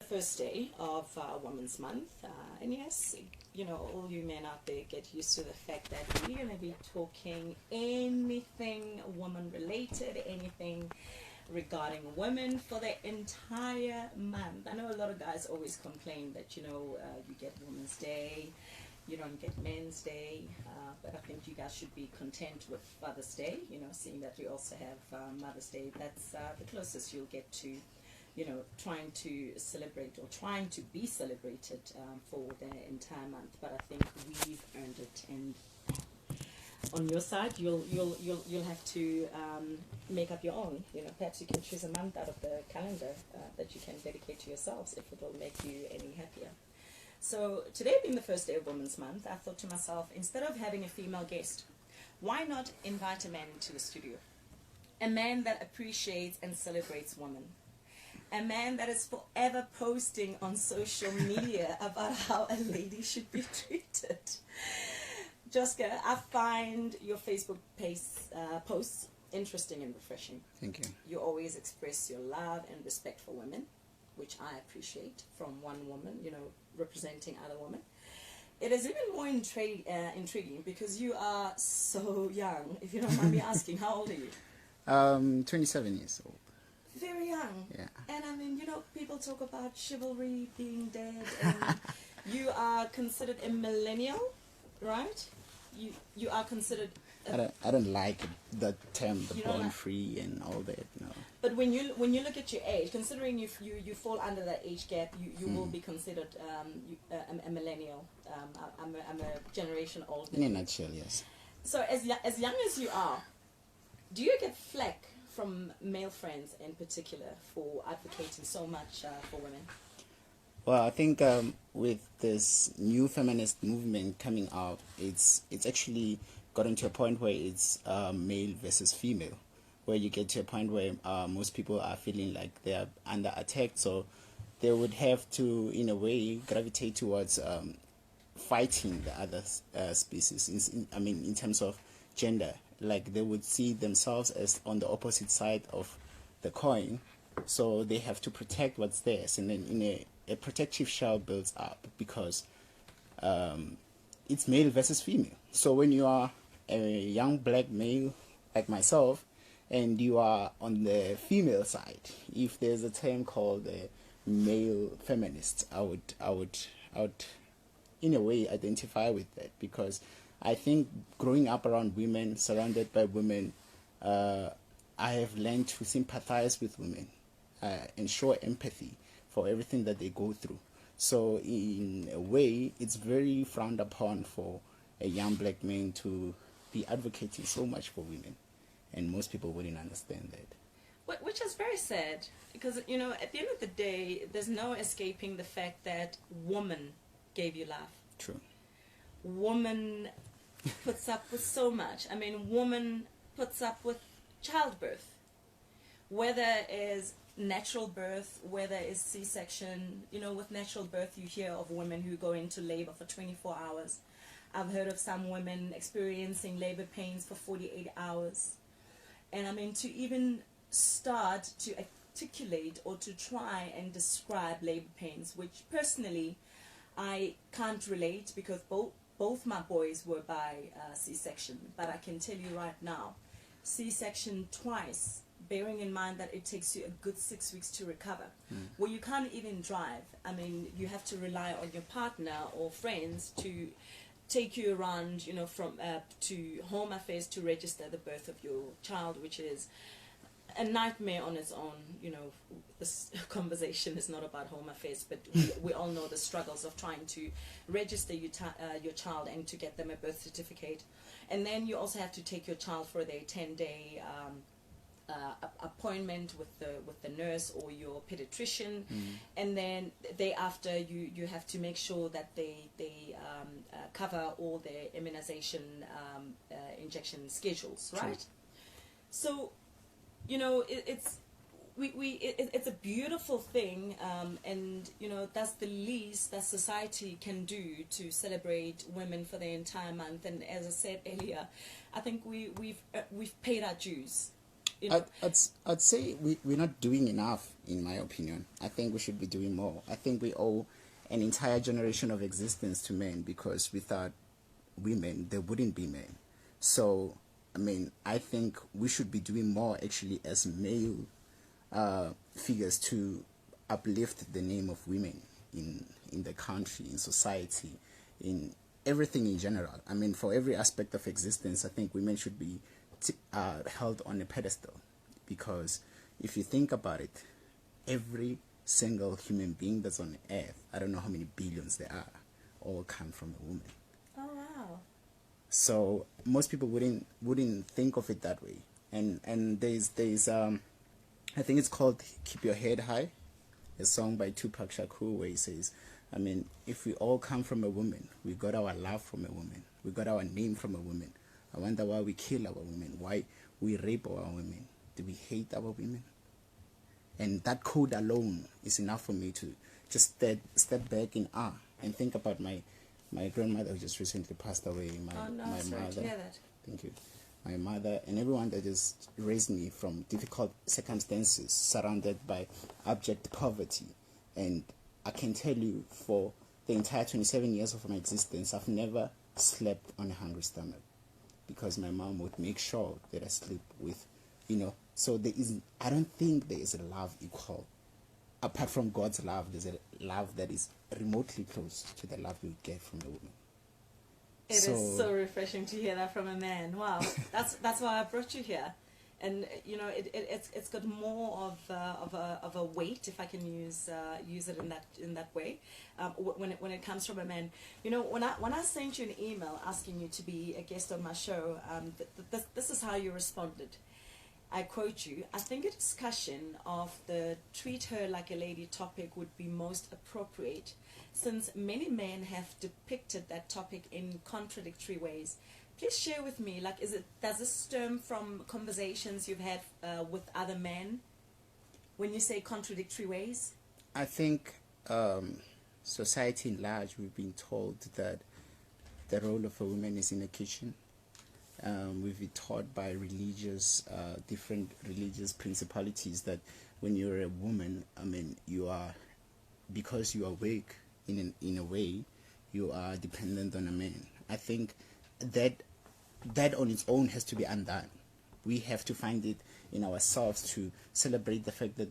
first day of Women's Month, and yes, you know, all you men out there, get used to the fact that we're going to be talking anything woman related, anything regarding women for the entire month. I know a lot of guys always complain that, you know, you get Women's Day, you don't get Men's Day, but I think you guys should be content with Father's Day, you know, seeing that we also have Mother's Day. That's the closest you'll get to, you know, trying to celebrate or trying to be celebrated for the entire month. But I think we've earned it, and on your side, you'll have to make up your own. You know, perhaps you can choose a month out of the calendar that you can dedicate to yourselves if it will make you any happier. So today being the first day of Women's Month, I thought to myself, instead of having a female guest, why not invite a man into the studio? A man that appreciates and celebrates women. A man that is forever posting on social media about how a lady should be treated. Joska, I find your Facebook posts interesting and refreshing. Thank you. You always express your love and respect for women, which I appreciate from one woman, you know, representing other women. It is even more intriguing because you are so young. If you don't mind me asking, how old are you? 27 years old. Very young. Yeah. And I mean, you know, people talk about chivalry being dead, and you are considered a millennial, right? You are considered. I don't like the term, the born like free and all that. No. But when you look at your age, considering you fall under that age gap, you will be considered a millennial. I'm a generation older. In a nutshell, yes. So as young as you are, do you get flack from male friends in particular for advocating so much for women? Well, I think with this new feminist movement coming out, it's actually gotten to a point where it's male versus female, where you get to a point where most people are feeling like they are under attack, so they would have to, in a way, gravitate towards fighting the other species. In terms of gender, like they would see themselves as on the opposite side of the coin, so they have to protect what's theirs, and then in a protective shell builds up because it's male versus female. So when you are a young black male like myself and you are on the female side, if there's a term called male feminist, I would in a way identify with that, because I think growing up around women, surrounded by women, I have learned to sympathize with women and show empathy for everything that they go through. So in a way, it's very frowned upon for a young black man to be advocating so much for women, and most people wouldn't understand that. Which is very sad, because, you know, at the end of the day, there's no escaping the fact that woman gave you life. True. Woman puts up with so much. I mean, woman puts up with childbirth, whether it's natural birth, whether it's C-section. You know, with natural birth, you hear of women who go into labor for 24 hours. I've heard of some women experiencing labor pains for 48 hours. And I mean, to even start to articulate or to try and describe labor pains, which personally I can't relate, because both my boys were by C-section. But I can tell you right now, C-section twice, bearing in mind that it takes you a good 6 weeks to recover, where you can't even drive. I mean, you have to rely on your partner or friends to take you around, you know, from to Home Affairs to register the birth of your child, which is a nightmare on its own. You know, this conversation is not about Home Affairs, but we all know the struggles of trying to register your child and to get them a birth certificate. And then you also have to take your child for their 10-day appointment with the nurse or your pediatrician, and then thereafter you have to make sure that they cover all their immunization injection schedules, right? True. So, you know, it's a beautiful thing, and you know, that's the least that society can do to celebrate women for the entire month. And as I said earlier, I think we've paid our dues. You know, I'd say we're not doing enough, in my opinion. I think we should be doing more. I think we owe an entire generation of existence to men, because without women, there wouldn't be men. So, I mean, I think we should be doing more actually as male figures to uplift the name of women in the country, in society, in everything in general. I mean, for every aspect of existence, I think women should be held on a pedestal, because if you think about it, every single human being that's on earth, I don't know how many billions there are, all come from a woman. oh wow. So most people wouldn't think of it that way. And there's I think it's called "Keep Your Head High," a song by Tupac Shakur, where he says, I mean, if we all come from a woman, we got our love from a woman, we got our name from a woman. I wonder why we kill our women, why we rape our women. Do we hate our women? And that code alone is enough for me to just step back in awe and think about my grandmother, who just recently passed away. My sorry mother. to hear that. Thank you. My mother and everyone that just raised me from difficult circumstances, surrounded by abject poverty. And I can tell you, for the entire 27 years of my existence, I've never slept on a hungry stomach, because my mom would make sure that I sleep with, so I don't think there is a love equal. Apart from God's love, there's a love that is remotely close to the love you get from a woman. It is so refreshing to hear that from a man. Wow, that's why I brought you here, and it's got more of a weight, if I can use it in that way, when it comes from a man. When I sent you an email asking you to be a guest on my show, this is how you responded. I quote you: I think a discussion of the treat her like a lady topic would be most appropriate, since many men have depicted that topic in contradictory ways. Please share with me, does this stem from conversations you've had with other men when you say contradictory ways? I think society in large, we've been told that the role of a woman is in the kitchen. We've been taught by different religious principalities, that when you're a woman, I mean, because you are weak in a way, you are dependent on a man. I think that on its own has to be undone. We have to find it in ourselves to celebrate the fact that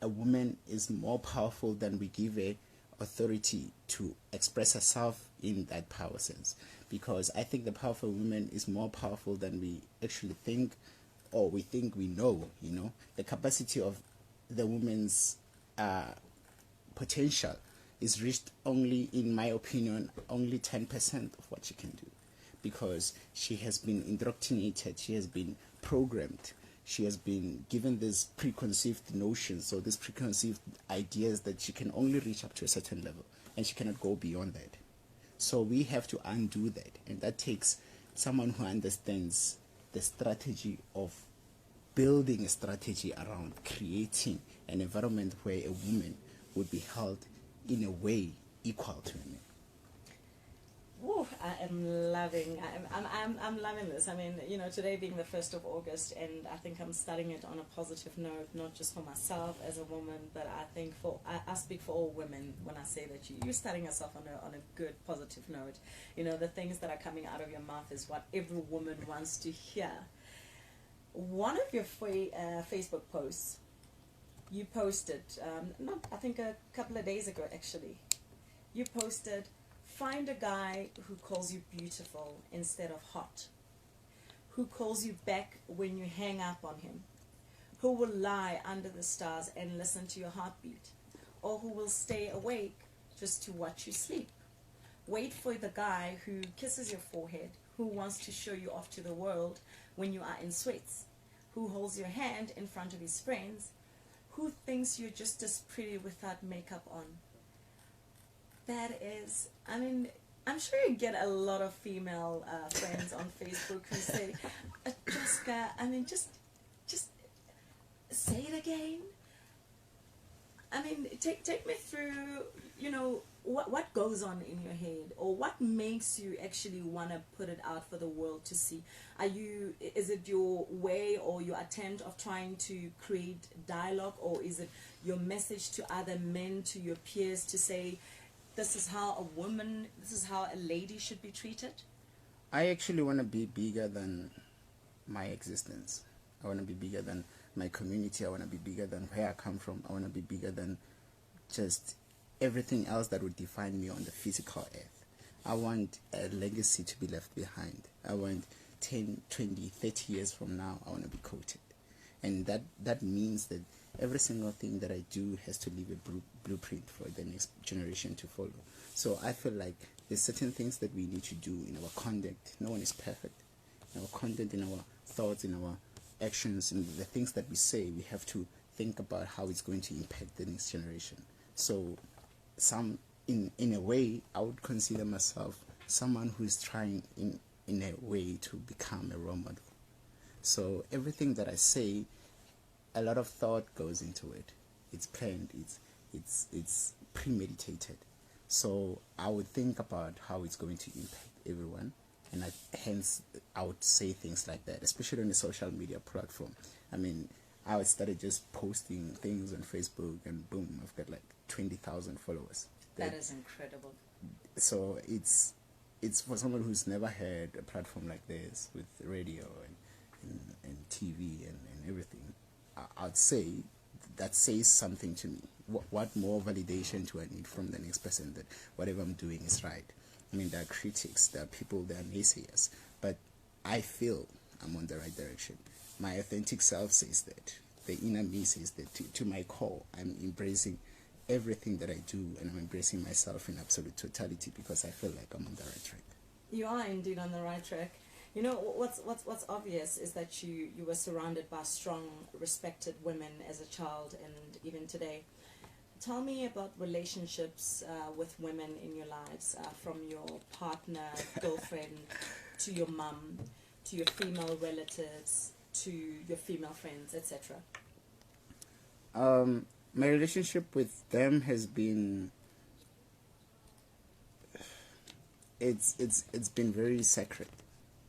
a woman is more powerful than we give her authority to express herself in that power sense. Because I think the power of a woman is more powerful than we actually think, or we think we know. The capacity of the woman's potential is reached only, in my opinion, only 10% of what she can do, because she has been indoctrinated, she has been programmed, she has been given these preconceived notions, or these preconceived ideas that she can only reach up to a certain level and she cannot go beyond that. So we have to undo that, and that takes someone who understands the strategy of building a strategy around creating an environment where a woman would be held in a way equal to a man. Ooh, I am loving. I'm loving this. I mean, today being the 1st of August, and I think I'm starting it on a positive note, not just for myself as a woman, but I think I speak for all women when I say that you're starting yourself on a good positive note. The things that are coming out of your mouth is what every woman wants to hear. One of your Facebook posts, you posted, I think a couple of days ago actually, you posted, find a guy who calls you beautiful instead of hot, who calls you back when you hang up on him, who will lie under the stars and listen to your heartbeat, or who will stay awake just to watch you sleep. Wait for the guy who kisses your forehead, who wants to show you off to the world when you are in sweats, who holds your hand in front of his friends, who thinks you're just as pretty without makeup on. That is, I mean, I'm sure you get a lot of female friends on Facebook who say, Joska, I mean, just say it again. I mean, take me through, what goes on in your head, or what makes you actually want to put it out for the world to see. Is it your way or your attempt of trying to create dialogue, or is it your message to other men, to your peers, to say, this is how a lady should be treated? I actually want to be bigger than my existence. I want to be bigger than my community. I want to be bigger than where I come from. I want to be bigger than just everything else that would define me on the physical earth. I want a legacy to be left behind. I want 10, 20, 30 years from now, I want to be quoted. And that means that every single thing that I do has to leave a blueprint for the next generation to follow. So I feel like there's certain things that we need to do in our conduct. No one is perfect. In our conduct, in our thoughts, in our actions, in the things that we say, we have to think about how it's going to impact the next generation. So in a way, I would consider myself someone who is trying in a way to become a role model. So everything that I say, a lot of thought goes into it. It's planned, it's premeditated. So I would think about how it's going to impact everyone, and hence I would say things like that, especially on a social media platform. I mean, I started just posting things on Facebook, and boom, I've got like 20,000 followers. That is incredible. So it's for someone who's never had a platform like this with radio and TV and everything. I'd say that says something to me. What more validation do I need from the next person that whatever I'm doing is right? I mean, there are critics, there are people, there are naysayers, but I feel I'm on the right direction. My authentic self says that. The inner me says that. To my core, I'm embracing everything that I do, and I'm embracing myself in absolute totality because I feel like I'm on the right track. You are indeed on the right track. You know, what's obvious is that you were surrounded by strong, respected women as a child and even today. Tell me about relationships with women in your lives, from your partner, girlfriend, to your mum, to your female relatives, to your female friends, etc. My relationship with them has been it's been very sacred,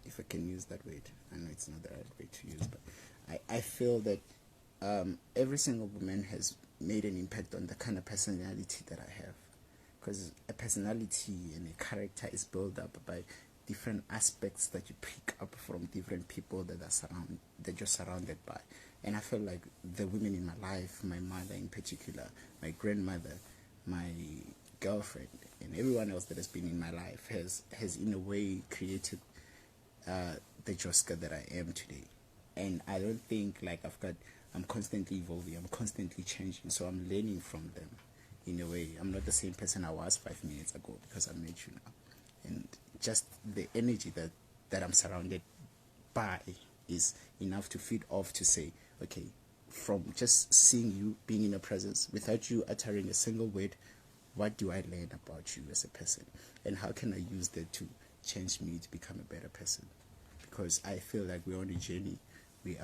if I can use that word. I know it's not the right way to use, but I feel that every single woman has made an impact on the kind of personality that I have, because a personality and a character is built up by different aspects that you pick up from different people that you're surrounded by. And I feel like the women in my life, my mother in particular, my grandmother, my girlfriend, and everyone else that has been in my life has in a way created the Joska that I am today. And I don't think like I'm constantly evolving, I'm constantly changing, so I'm learning from them in a way. I'm not the same person I was 5 minutes ago because I met you now. And just the energy that I'm surrounded by is enough to feed off to say, okay, from just seeing you, being in your presence, without you uttering a single word, what do I learn about you as a person? And how can I use that to change me to become a better person? Because I feel like we're on a journey. We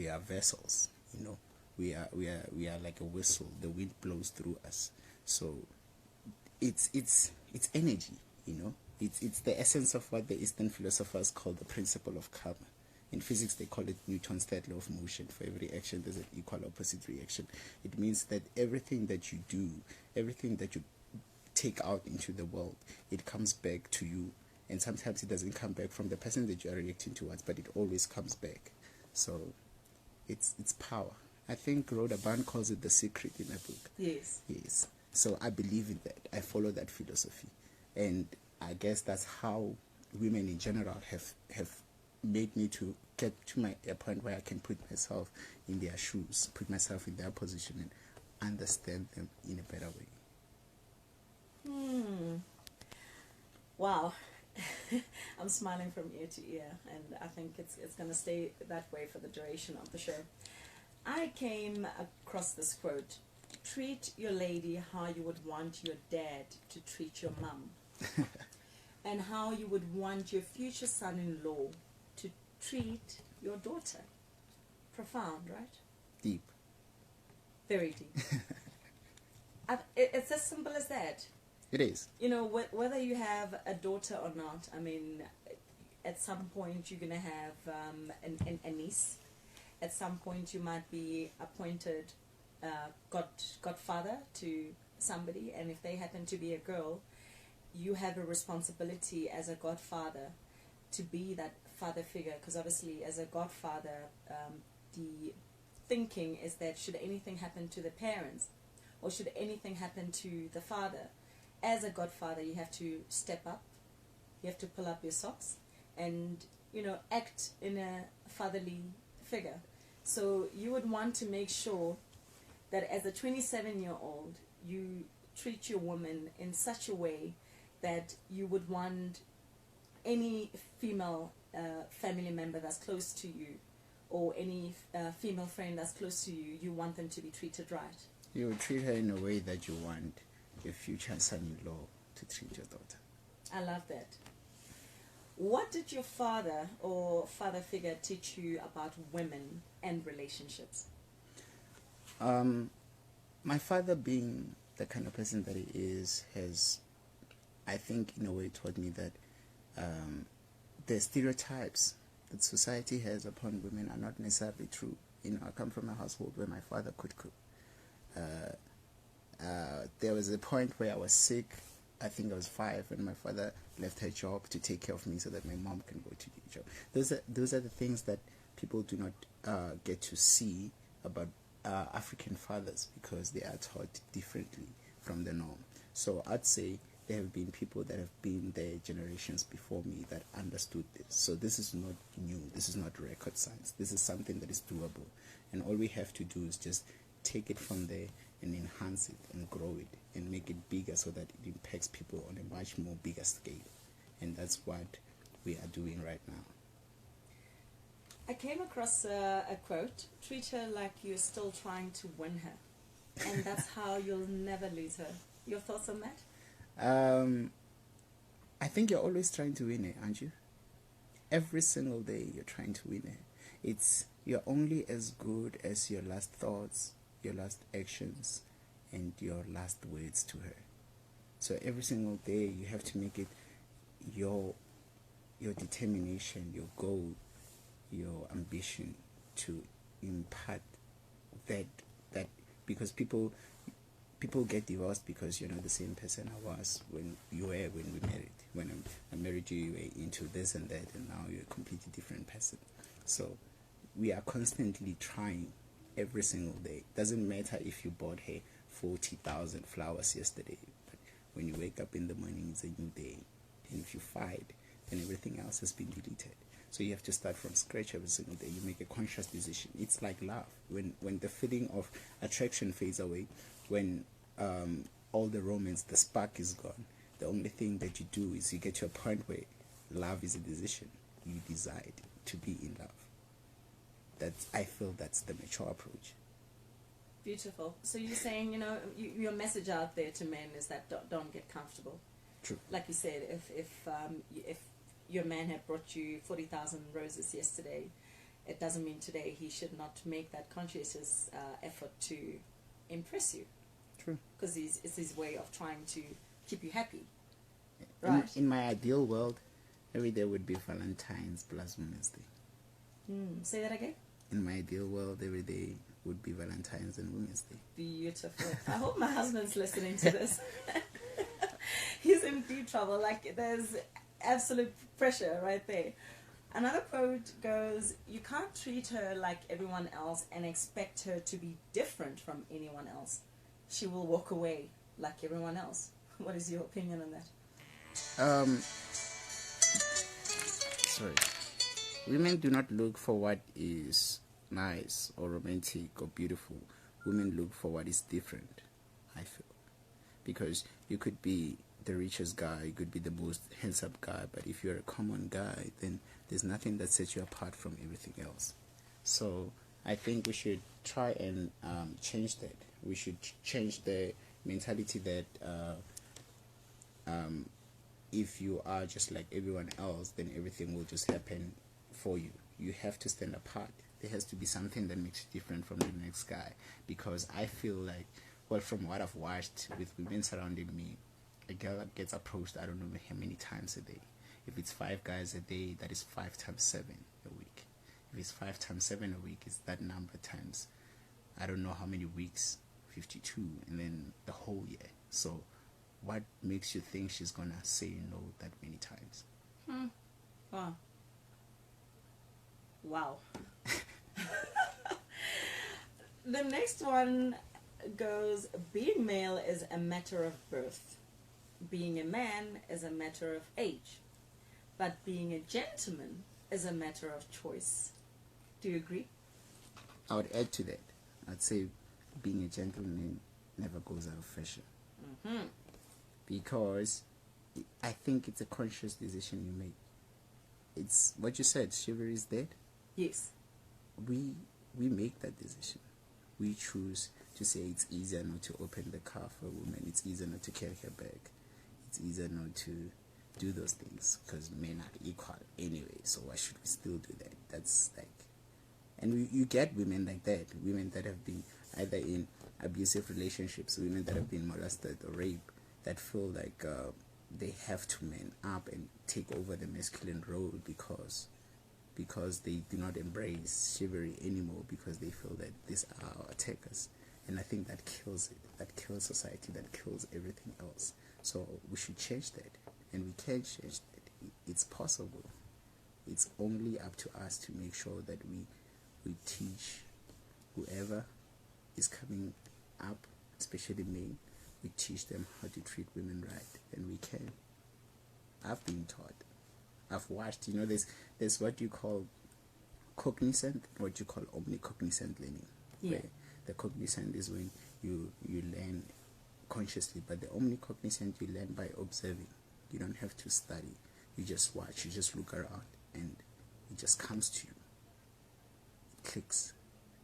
are vessels, you know. We are like a whistle. The wind blows through us. So it's energy, you know. It's the essence of what the Eastern philosophers call the principle of karma. In physics, they call it Newton's third law of motion. For every action, there's an equal opposite reaction. It means that everything that you do, everything that you take out into the world, it comes back to you. And sometimes it doesn't come back from the person that you are reacting towards, but it always comes back. So it's power. I think Rhoda Byrne calls it the secret in a book. Yes. Yes. So I believe in that. I follow that philosophy. And I guess that's how women in general have made me to get to a point where I can put myself in their shoes, put myself in their position, and understand them in a better way. Wow. I'm smiling from ear to ear, and I think it's going to stay that way for the duration of the show. I came across this quote: treat your lady how you would want your dad to treat your mum, and how you would want your future son-in-law to treat your daughter. Profound, right? Deep. Very deep. It's as simple as that. It is. You know, whether you have a daughter or not, I mean, at some point you're going to have a niece. At some point you might be appointed godfather to somebody, and if they happen to be a girl, you have a responsibility as a godfather to be that father figure, because obviously as a godfather, the thinking is that should anything happen to the parents or should anything happen to the father, as a godfather you have to step up, you have to pull up your socks and, you know, act in a fatherly figure. So you would want to make sure that as a 27-year-old you treat your woman in such a way that you would want any female family member that's close to you, or any female friend that's close to you, you want them to be treated right. You would treat her in a way that you want your future son-in-law to treat your daughter. I love that. What did your father or father figure teach you about women and relationships? My father, being the kind of person that he is, has, I think, in a way taught me that the stereotypes that society has upon women are not necessarily true. You know, I come from a household where my father could cook. There was a point where I was sick. I think I was 5, and my father left her job to take care of me so that my mom can go to the job. Those are the things that people do not get to see about African fathers, because they are taught differently from the norm. So I'd say there have been people that have been there generations before me that understood this. So this is not new. This is not rocket science. This is something that is doable. And all we have to do is just take it from there and enhance it and grow it and make it bigger so that it impacts people on a much more bigger scale. And that's what we are doing right now. I came across a quote: treat her like you're still trying to win her, and that's how you'll never lose her. Your thoughts on that? I think you're always trying to win it, aren't you? Every single day you're trying to win it. You're only as good as your last thoughts, your last actions, and your last words to her. So every single day you have to make it your determination, your goal, your ambition to impart that because people get divorced because you're not the same person I was when we married. When I married you, you were into this and that, and now you're a completely different person. So we are constantly trying every single day. Doesn't matter if you bought her 40,000 flowers yesterday, but when you wake up in the morning, it's a new day. And if you fight, then everything else has been deleted. So you have to start from scratch every single day. You make a conscious decision. It's like love. When the feeling of attraction fades away, when all the romance, the spark is gone, the only thing that you do is you get to a point where love is a decision. You decide to be in love. I feel that's the mature approach. Beautiful. So you're saying, you know, your message out there to men is that don't get comfortable. True. Like you said, if your man had brought you 40,000 roses yesterday, it doesn't mean today he should not make that conscientious effort to impress you. True. Because it's his way of trying to keep you happy. Right. In my ideal world, every day would be Valentine's plus Women's Day. Say that again? In my ideal world, every day would be Valentine's and Women's Day. Beautiful. I hope my husband's listening to this. He's in deep trouble. Like, there's absolute pressure right there. Another quote goes, you can't treat her like everyone else and expect her to be different from anyone else. She will walk away like everyone else. What is your opinion on that? Sorry. Women do not look for what is nice or romantic or beautiful. Women look for what is different, I feel. Because you could be the richest guy, you could be the most handsome guy, but if you're a common guy, then there's nothing that sets you apart from everything else. So I think we should try and change that. We should change the mentality that if you are just like everyone else, then everything will just happen for you. You have to stand apart. There has to be something that makes you different from the next guy. Because I feel like, well, from what I've watched with women surrounding me, a girl that gets approached, I don't know how many times a day. If it's 5 guys a day, that is 5 times 7 a week. If it's 5 times 7 a week, it's that number times, I don't know how many weeks, 52, and then the whole year. So what makes you think she's gonna say no that many times? Wow. Wow. The next one goes, being male is a matter of birth. Being a man is a matter of age. But being a gentleman is a matter of choice. Do you agree? I would add to that. I'd say being a gentleman never goes out of fashion. Because I think it's a conscious decision you make. It's what you said, chivalry is dead. Yes. We make that decision. We choose to say it's easier not to open the car for a woman. It's easier not to carry her bag. It's easier not to do those things because men are equal anyway. So why should we still do that? That's like, and you get women like that. Women that have been either in abusive relationships, women that have been molested or raped, that feel like they have to man up and take over the masculine role because they do not embrace chivalry anymore because they feel that these are our attackers. And I think that kills it. That kills society. That kills everything else. So we should change that. And we can change that. It's possible. It's only up to us to make sure that we teach whoever is coming up, especially men, we teach them how to treat women right. And we can. I've been taught. I've watched, there's what you call cognizant, what you call omnicognizant learning. Yeah. Where the cognizant is when you learn consciously, but the omnicognizant you learn by observing. You don't have to study. You just watch, you just look around, and it just comes to you. It clicks.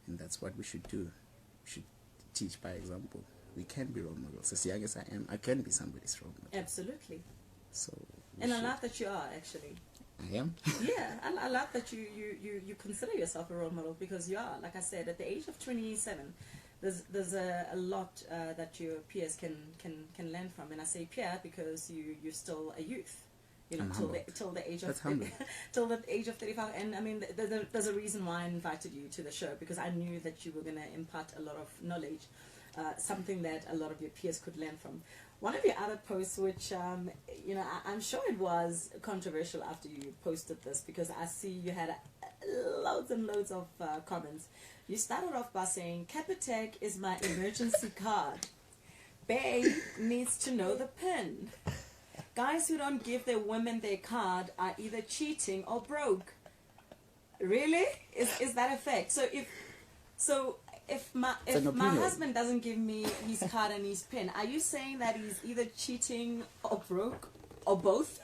And that's what we should do. We should teach by example. We can be role models. As young as I am, I can be somebody's role model. Absolutely. So and I love that you are, actually. I am? Yeah, I love that you consider yourself a role model, because you are. Like I said, at the age of 27, there's a lot that your peers can learn from. And I say peer because you're still a youth. Till the age of till the age of 35. And I mean, there's a reason why I invited you to the show, because I knew that you were going to impart a lot of knowledge, something that a lot of your peers could learn from. One of your other posts, which I'm sure it was controversial after you posted this, because I see you had loads and loads of comments. You started off by saying, Capitec is my emergency card. Babe needs to know the PIN. Guys who don't give their women their card are either cheating or broke. Really? Is that a fact? So if my husband doesn't give me his card and his PIN, are you saying that he's either cheating or broke or both?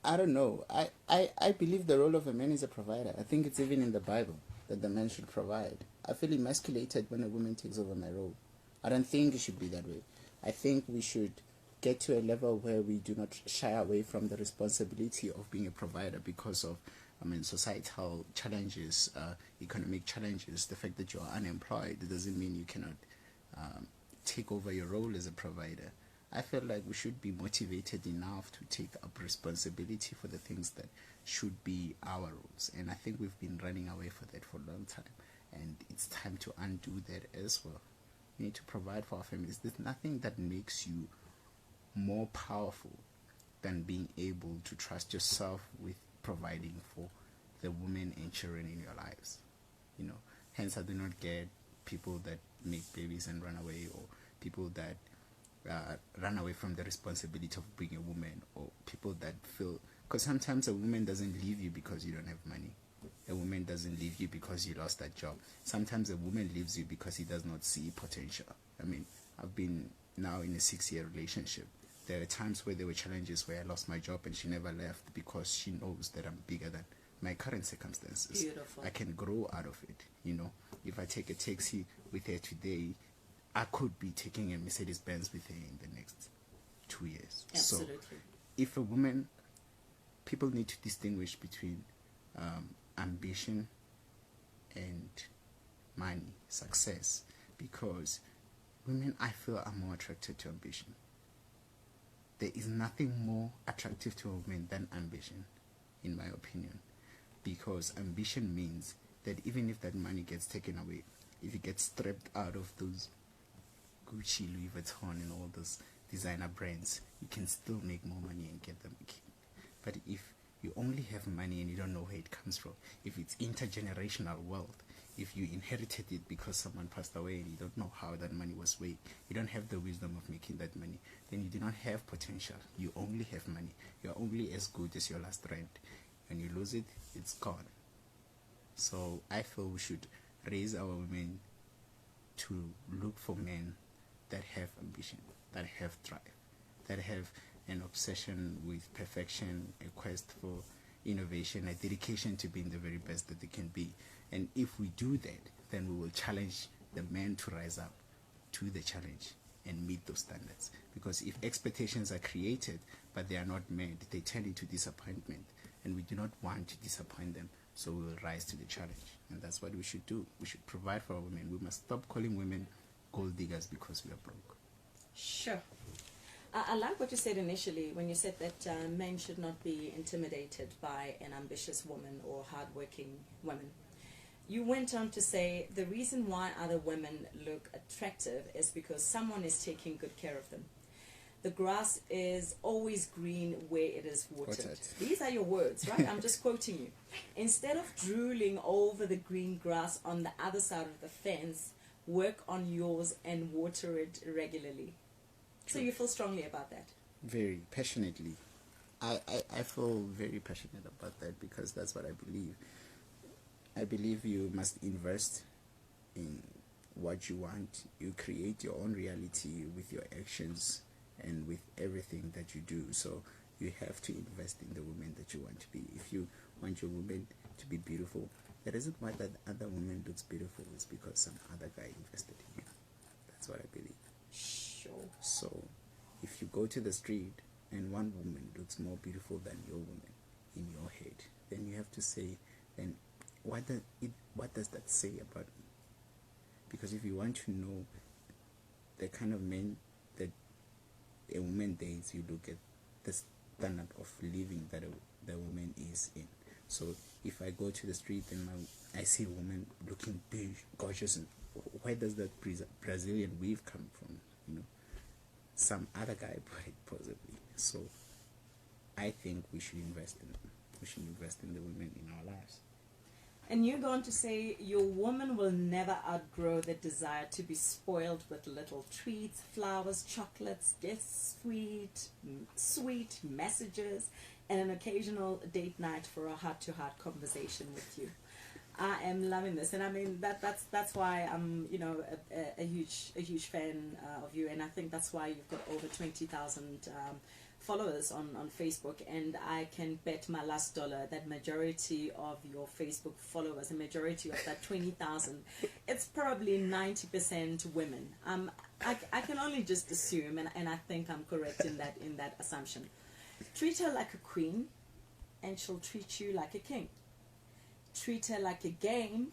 I don't know. I believe the role of a man is a provider. I think it's even in the Bible that the man should provide. I feel emasculated when a woman takes over my role. I don't think it should be that way. I think we should get to a level where we do not shy away from the responsibility of being a provider because of, societal challenges, economic challenges. The fact that you are unemployed doesn't mean you cannot take over your role as a provider. I feel like we should be motivated enough to take up responsibility for the things that should be our roles. And I think we've been running away for that for a long time. And it's time to undo that as well. We need to provide for our families. There's nothing that makes you more powerful than being able to trust yourself with providing for the women and children in your lives. Hence I do not get people that make babies and run away, or people that run away from the responsibility of being a woman, or people that feel, because sometimes a woman doesn't leave you because you don't have money. A woman doesn't leave you because you lost that job. Sometimes a woman leaves you because he does not see potential. I've been now in a 6-year relationship. There are times where there were challenges where I lost my job and she never left because she knows that I'm bigger than my current circumstances. Beautiful. I can grow out of it. If I take a taxi with her today, I could be taking a Mercedes-Benz with her in the next 2 years. Absolutely. So if a woman, people need to distinguish between ambition and money, success, because women, I feel, are more attracted to ambition. There is nothing more attractive to a woman than ambition, in my opinion, because ambition means that even if that money gets taken away, if it gets stripped out of those Gucci, Louis Vuitton and all those designer brands, you can still make more money and get them again. But if you only have money and you don't know where it comes from, if it's intergenerational wealth, if you inherited it because someone passed away and you don't know how that money was made, you don't have the wisdom of making that money, then you do not have potential. You only have money. You're only as good as your last rent. When you lose it, it's gone. So I feel we should raise our women to look for men that have ambition, that have drive, that have an obsession with perfection, a quest for innovation, a dedication to being the very best that they can be. And if we do that, then we will challenge the men to rise up to the challenge and meet those standards. Because if expectations are created but they are not met, they turn into disappointment, and we do not want to disappoint them. So we will rise to the challenge, and that's what we should do. We should provide for our women. We must stop calling women gold diggers because we are broke. Sure. I like what you said initially when you said that men should not be intimidated by an ambitious woman or hardworking women. You went on to say the reason why other women look attractive is because someone is taking good care of them. The grass is always green where it is watered. These are your words, right? I'm just quoting you. Instead of drooling over the green grass on the other side of the fence, work on yours and water it regularly. So you feel strongly about that? Very passionately. I feel very passionate about that because that's what I believe. I believe you must invest in what you want. You create your own reality with your actions and with everything that you do. So you have to invest in the woman that you want to be. If you want your woman to be beautiful, the reason why that other woman looks beautiful is because some other guy invested in you. That's what I believe. Sure. So if you go to the street and one woman looks more beautiful than your woman in your head, then you have to say, then what does that say about me? Because if you want to know the kind of men that a woman dates, you look at the standard of living that the woman is in. So if I go to the street and I see a woman looking big, gorgeous, and where does that Brazilian weave come from? You know, some other guy bought it possibly. So I think we should invest in them. We should invest in the women in our lives. And you're going to say your woman will never outgrow the desire to be spoiled with little treats, flowers, chocolates, gifts, sweet messages, and an occasional date night for a heart-to-heart conversation with you. I am loving this, and I mean that's why I'm a huge fan of you, and I think that's why you've got over 20,000 followers on Facebook, and I can bet my last dollar that majority of your Facebook followers, a majority of that 20,000, it's probably 90% women. I can only just assume, and I think I'm correct in that assumption. Treat her like a queen, and she'll treat you like a king. Treat her like a game,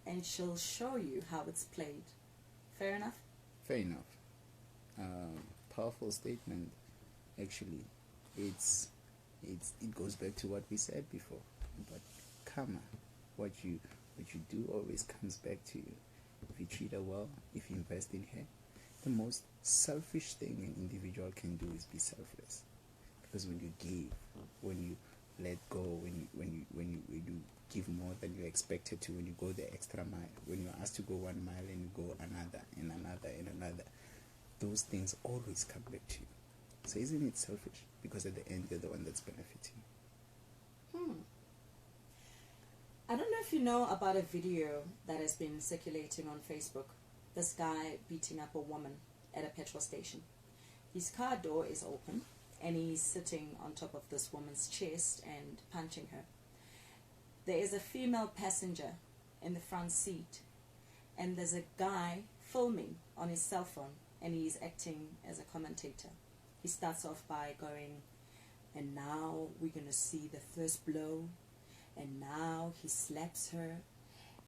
and she'll show you how it's played. Fair enough? Fair enough. Powerful statement. Actually, it goes back to what we said before. But karma, what you do always comes back to you. If you treat her well, if you invest in her, the most selfish thing an individual can do is be selfless. Because when you give, when you let go, when you give more than you expected to, when you go the extra mile, when you're asked to go 1 mile and you go another and another and another, those things always come back to you. So isn't it selfish? Because at the end, you're the one that's benefiting. I don't know if you know about a video that has been circulating on Facebook. This guy beating up a woman at a petrol station. His car door is open, and he's sitting on top of this woman's chest and punching her. There is a female passenger in the front seat, and there's a guy filming on his cell phone, and he's acting as a commentator. He starts off by going, and now we're going to see the first blow, and now he slaps her,